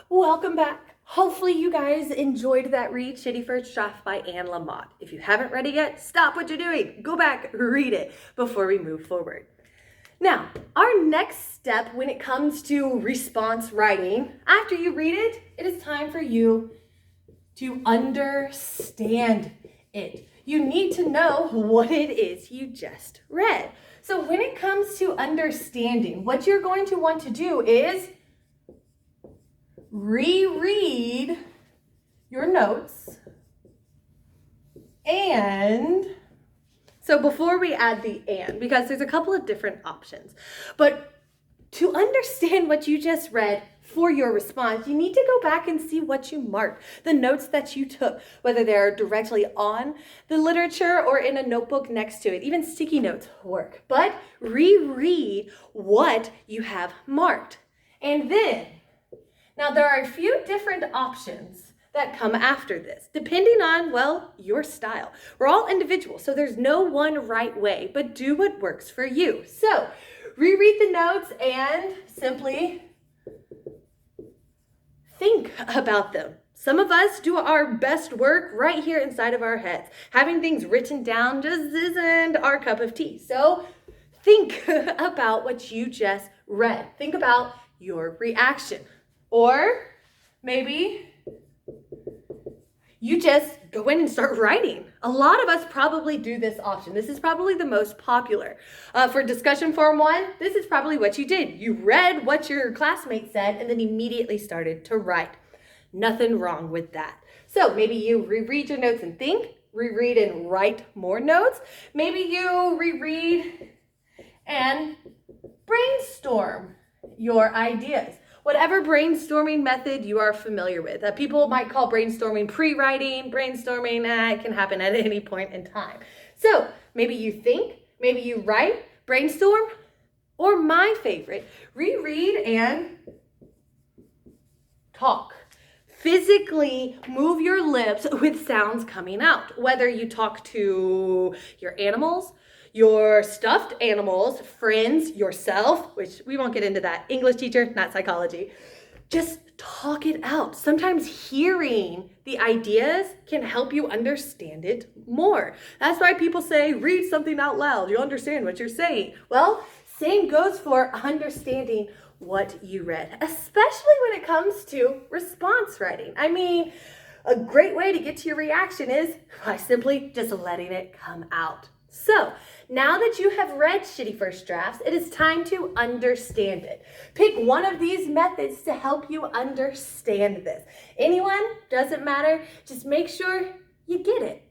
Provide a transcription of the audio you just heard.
Welcome back. Hopefully you guys enjoyed that read, Shitty First Draft by Anne Lamott. If you haven't read it yet, stop what you're doing. Go back, read it before we move forward. Now, our next step when it comes to response writing, after you read it, it is time for you to understand it. You need to know what it is you just read. So when it comes to understanding, what you're going to want to do is reread your notes. And so before we add the and, because there's a couple of different options, but to understand what you just read for your response, you need to go back and see what you marked, the notes that you took, whether they're directly on the literature or in a notebook next to it. Even sticky notes work, but reread what you have marked. And then, now there are a few different options that come after this, depending on, well, your style. We're all individuals, so there's no one right way, but do what works for you. So reread the notes and simply think about them. Some of us do our best work right here inside of our heads. Having things written down just isn't our cup of tea. So think about what you just read. Think about your reaction. Or maybe you just go in and start writing. A lot of us probably do this option. This is probably the most popular. For discussion forum 1, this is probably what you did. You read what your classmate said and then immediately started to write. Nothing wrong with that. So maybe you reread your notes and think, reread and write more notes. Maybe you reread and brainstorm your ideas. Whatever brainstorming method you are familiar with. People might call brainstorming pre-writing. Brainstorming it can happen at any point in time. So maybe you think, maybe you write, brainstorm, or my favorite, reread and talk. Physically move your lips with sounds coming out. Whether you talk to your animals, your stuffed animals, friends, yourself, which we won't get into that. English teacher, not psychology. Just talk it out. Sometimes hearing the ideas can help you understand it more. That's why people say, read something out loud. You understand what you're saying. Well, same goes for understanding what you read, especially when it comes to response writing. I mean, a great way to get to your reaction is by simply just letting it come out. So now that you have read Shitty First Drafts, it is time to understand it. Pick one of these methods to help you understand this. Anyone, doesn't matter. Just make sure you get it,